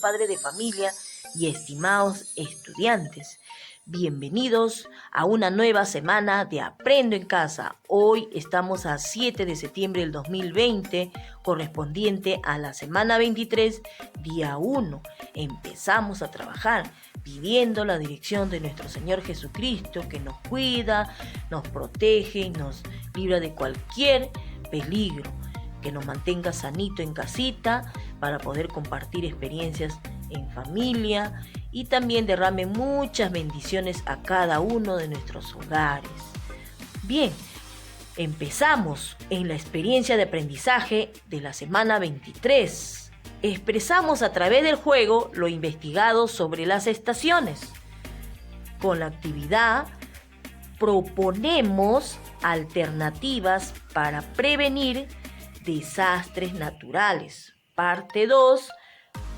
padres de familia y estimados estudiantes. Bienvenidos a una nueva semana de Aprendo en Casa. Hoy estamos a 7 de septiembre del 2020, correspondiente a la semana 23, día 1. Empezamos a trabajar pidiendo la dirección de nuestro Señor Jesucristo, que nos cuida, nos protege y nos libra de cualquier peligro, que nos mantenga sanito en casita para poder compartir experiencias en familia y también derrame muchas bendiciones a cada uno de nuestros hogares. Bien, empezamos en la experiencia de aprendizaje de la semana 23. Expresamos a través del juego lo investigado sobre las estaciones. Con la actividad proponemos alternativas para prevenir desastres naturales. Parte 2.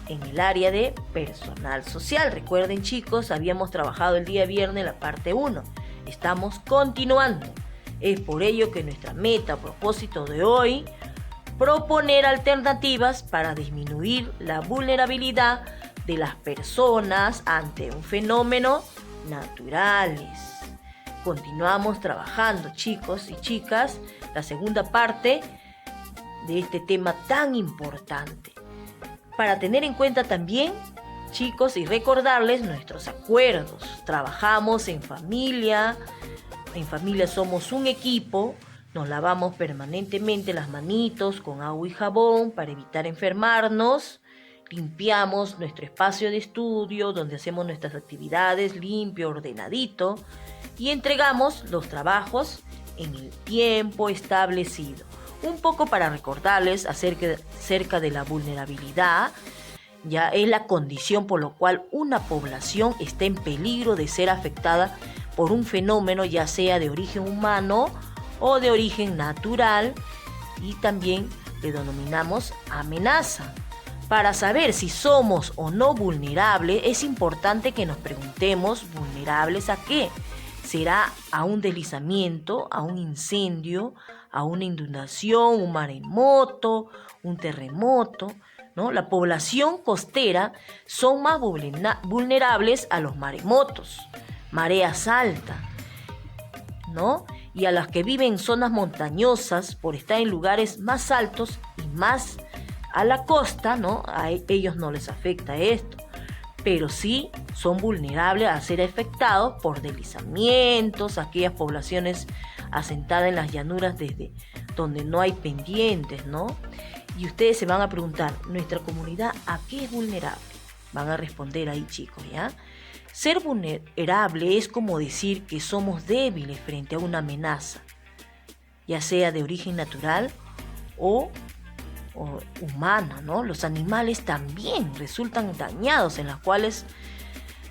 En el área de personal social. Recuerden, chicos, habíamos trabajado el día viernes la parte 1. Estamos continuando. Es por ello que nuestra meta, propósito de hoy, proponer alternativas para disminuir la vulnerabilidad de las personas ante un fenómeno naturales. Continuamos trabajando, chicos y chicas, la segunda parte de este tema tan importante. Para tener en cuenta también, chicos, y recordarles nuestros acuerdos. Trabajamos en familia somos un equipo, nos lavamos permanentemente las manitos con agua y jabón para evitar enfermarnos, limpiamos nuestro espacio de estudio donde hacemos nuestras actividades limpio, ordenadito y entregamos los trabajos en el tiempo establecido. Un poco para recordarles acerca de la vulnerabilidad, ya es la condición por la cual una población está en peligro de ser afectada por un fenómeno, ya sea de origen humano o de origen natural, y también le denominamos amenaza. Para saber si somos o no vulnerables, es importante que nos preguntemos, ¿vulnerables a qué? ¿Será a un deslizamiento, a un incendio, a una inundación, un maremoto, un terremoto, ¿no? La población costera son más vulnerables a los maremotos, mareas altas, ¿no? Y a las que viven en zonas montañosas por estar en lugares más altos y más a la costa, ¿no? A ellos no les afecta esto, pero sí son vulnerables a ser afectados por deslizamientos, aquellas poblaciones asentadas en las llanuras desde donde no hay pendientes, ¿no? Y ustedes se van a preguntar, ¿nuestra comunidad a qué es vulnerable? Van a responder ahí, chicos, ¿ya? Ser vulnerable es como decir que somos débiles frente a una amenaza, ya sea de origen natural o humana, ¿no? Los animales también resultan dañados, en las cuales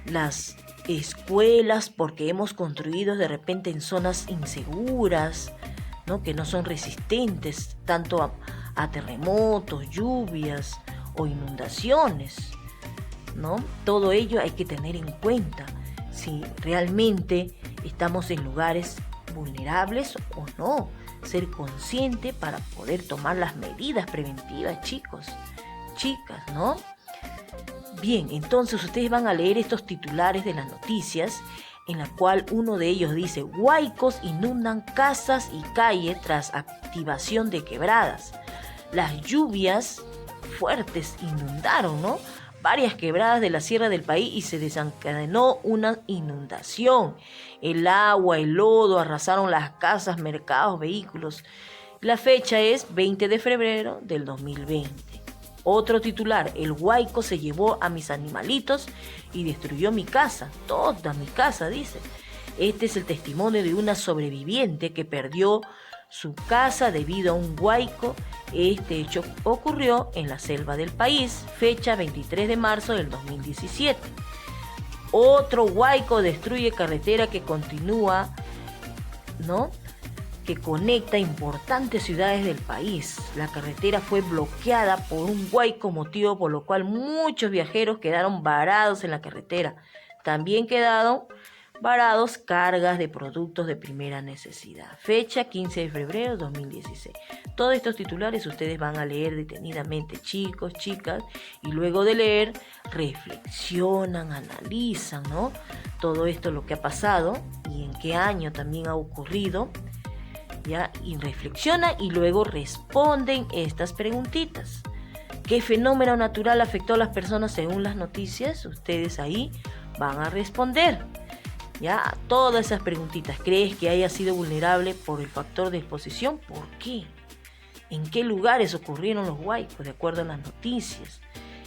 las escuelas, porque hemos construido de repente en zonas inseguras, ¿no? Que no son resistentes tanto a terremotos, lluvias o inundaciones, ¿no? Todo ello hay que tener en cuenta si realmente estamos en lugares vulnerables o no. Ser consciente para poder tomar las medidas preventivas, chicos, chicas, ¿no? Bien, entonces ustedes van a leer estos titulares de las noticias, en la cual uno de ellos dice: huaicos inundan casas y calles tras activación de quebradas. Las lluvias fuertes inundaron, ¿no?, varias quebradas de la sierra del país y se desencadenó una inundación. El agua, el lodo arrasaron las casas, mercados, vehículos. La fecha es 20 de febrero del 2020. Otro titular: el huaico se llevó a mis animalitos y destruyó mi casa, toda mi casa, dice. Este es el testimonio de una sobreviviente que perdió su casa debido a un huaico. Este hecho ocurrió en la selva del país, fecha 23 de marzo del 2017. Otro huaico destruye carretera que continúa, ¿no?, que conecta importantes ciudades del país. La carretera fue bloqueada por un huaico, motivo por lo cual muchos viajeros quedaron varados en la carretera. También quedaron varados, cargas de productos de primera necesidad. Fecha 15 de febrero de 2016. Todos estos titulares ustedes van a leer detenidamente, chicos, chicas, y luego de leer reflexionan, analizan, ¿no? Todo esto, lo que ha pasado y en qué año también ha ocurrido, ¿ya? Y reflexionan y luego responden estas preguntitas. ¿Qué fenómeno natural afectó a las personas según las noticias? Ustedes ahí van a responder, ¿ya? A todas esas preguntitas. ¿Crees que haya sido vulnerable por el factor de exposición? ¿Por qué? ¿En qué lugares ocurrieron los huaicos de acuerdo a las noticias?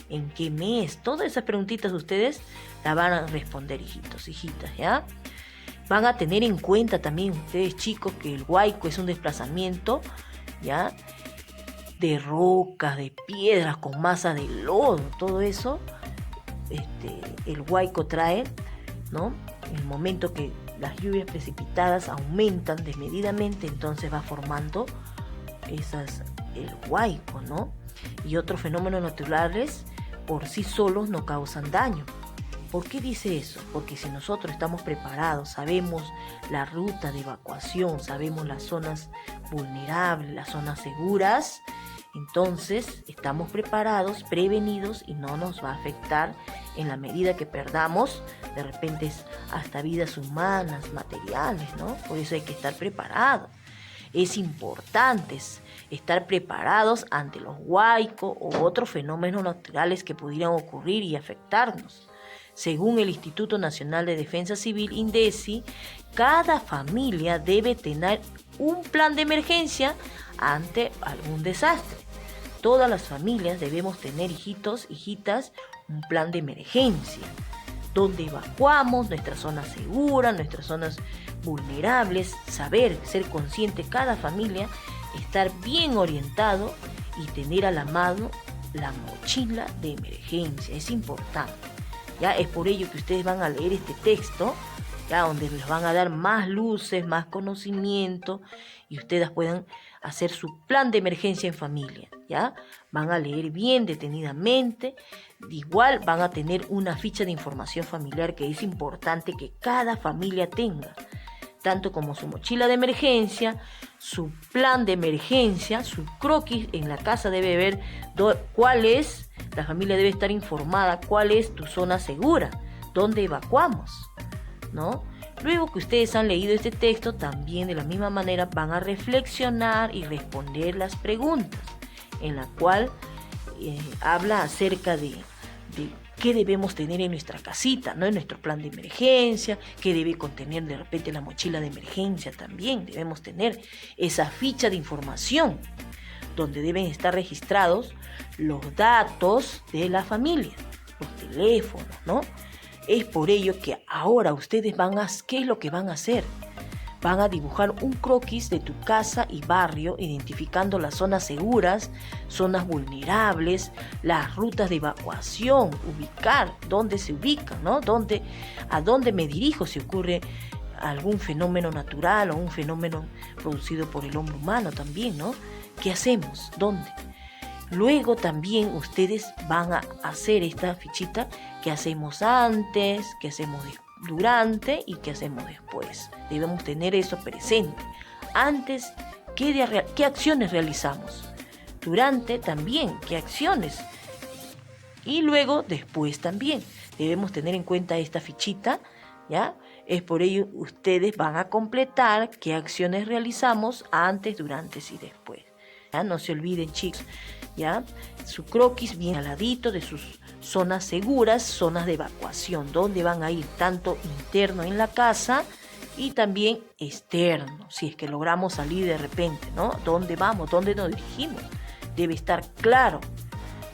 ¿En qué mes? Todas esas preguntitas ustedes las van a responder, hijitos, hijitas, ¿ya? Van a tener en cuenta también ustedes, chicos, que el huaico es un desplazamiento, ¿ya? De rocas, de piedras con masa de lodo, todo eso, el huaico trae, ¿no? En el momento que las lluvias precipitadas aumentan desmedidamente, entonces va formando el huaico, ¿no? Y otros fenómenos naturales por sí solos no causan daño. ¿Por qué dice eso? Porque si nosotros estamos preparados, sabemos la ruta de evacuación, sabemos las zonas vulnerables, las zonas seguras, entonces estamos preparados, prevenidos y no nos va a afectar en la medida que perdamos, de repente hasta vidas humanas, materiales, ¿no? Por eso hay que estar preparados. Es importante estar preparados ante los huaicos u otros fenómenos naturales que pudieran ocurrir y afectarnos. Según el Instituto Nacional de Defensa Civil, INDECI, cada familia debe tener un plan de emergencia ante algún desastre. Todas las familias debemos tener, hijitos, hijitas, un plan de emergencia, donde evacuamos nuestras zonas seguras, nuestras zonas vulnerables, saber, ser consciente cada familia, estar bien orientado y tener a la mano la mochila de emergencia. Es importante. Ya es por ello que ustedes van a leer este texto, ya donde les van a dar más luces, más conocimiento y ustedes puedan hacer su plan de emergencia en familia, ya van a leer bien detenidamente. Igual van a tener una ficha de información familiar que es importante que cada familia tenga, tanto como su mochila de emergencia, su plan de emergencia, su croquis. En la casa debe ver cuál es, la familia debe estar informada cuál es tu zona segura, dónde evacuamos, ¿no? Luego que ustedes han leído este texto, también de la misma manera van a reflexionar y responder las preguntas, en la cual habla acerca de qué debemos tener en nuestra casita, ¿no? En nuestro plan de emergencia, qué debe contener de repente la mochila de emergencia también. Debemos tener esa ficha de información donde deben estar registrados los datos de la familia, los teléfonos, ¿no? Es por ello que ahora ustedes ¿qué es lo que van a hacer? Van a dibujar un croquis de tu casa y barrio, identificando las zonas seguras, zonas vulnerables, las rutas de evacuación, ubicar dónde se ubican, ¿no? A dónde me dirijo si ocurre algún fenómeno natural o un fenómeno producido por el hombre humano también, ¿no? ¿Qué hacemos? ¿Dónde? Luego también ustedes van a hacer esta fichita, qué hacemos antes, qué hacemos durante y qué hacemos después. Debemos tener eso presente. Antes, ¿qué acciones realizamos? Durante también, ¿qué acciones? Y luego, después también. Debemos tener en cuenta esta fichita, ¿ya? Es por ello ustedes van a completar qué acciones realizamos antes, durante y después. ¿Ya? No se olviden, chicos, ¿ya? Su croquis bien al ladito de sus zonas seguras, zonas de evacuación, donde van a ir tanto interno en la casa y también externo, si es que logramos salir de repente, ¿no? ¿Dónde vamos? ¿Dónde nos dirigimos? Debe estar claro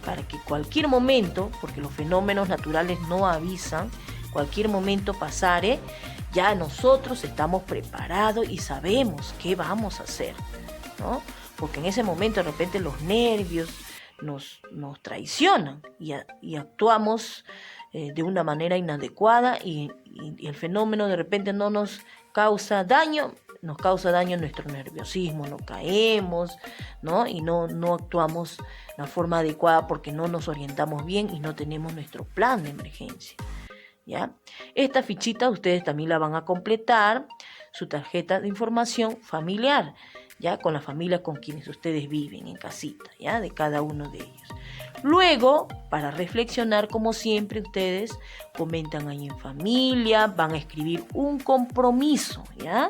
para que cualquier momento, porque los fenómenos naturales no avisan, cualquier momento pasare, ya nosotros estamos preparados y sabemos qué vamos a hacer, ¿no? Porque en ese momento de repente los nervios nos traicionan y actuamos de una manera inadecuada y el fenómeno de repente no nos causa daño, nos causa daño nuestro nerviosismo, nos caemos, ¿no? Y no actuamos de la forma adecuada porque no nos orientamos bien y no tenemos nuestro plan de emergencia, ¿ya? Esta fichita ustedes también la van a completar, su tarjeta de información familiar, ¿ya? Con la familia con quienes ustedes viven en casita, ¿ya? De cada uno de ellos. Luego, para reflexionar, como siempre, ustedes comentan ahí en familia, van a escribir un compromiso, ¿ya?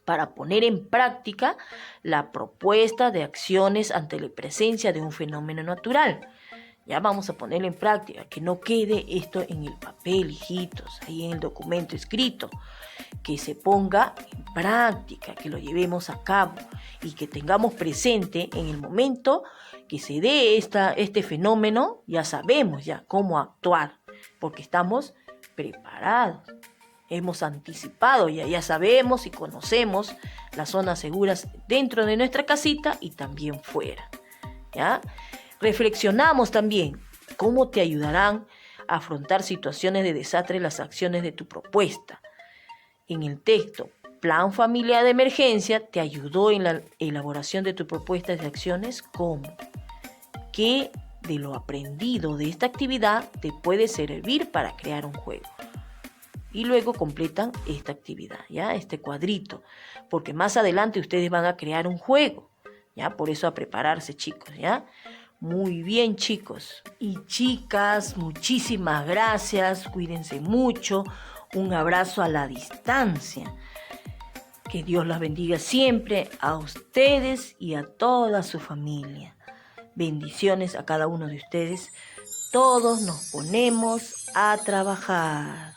Para poner en práctica la propuesta de acciones ante la presencia de un fenómeno natural. Ya vamos a ponerlo en práctica, que no quede esto en el papel, hijitos, ahí en el documento escrito, que se ponga en práctica, que lo llevemos a cabo y que tengamos presente en el momento que se dé este fenómeno, ya sabemos ya cómo actuar, porque estamos preparados. Hemos anticipado, ya sabemos y conocemos las zonas seguras dentro de nuestra casita y también fuera, ¿ya? Reflexionamos también cómo te ayudarán a afrontar situaciones de desastre las acciones de tu propuesta. En el texto, Plan Familiar de Emergencia te ayudó en la elaboración de tu propuesta de acciones. ¿Cómo? ¿Qué de lo aprendido de esta actividad te puede servir para crear un juego? Y luego completan esta actividad, ¿ya? Este cuadrito, porque más adelante ustedes van a crear un juego, ¿ya? Por eso a prepararse, chicos, ¿ya? Muy bien, chicos y chicas, muchísimas gracias, cuídense mucho, un abrazo a la distancia. Que Dios los bendiga siempre a ustedes y a toda su familia. Bendiciones a cada uno de ustedes. Todos nos ponemos a trabajar.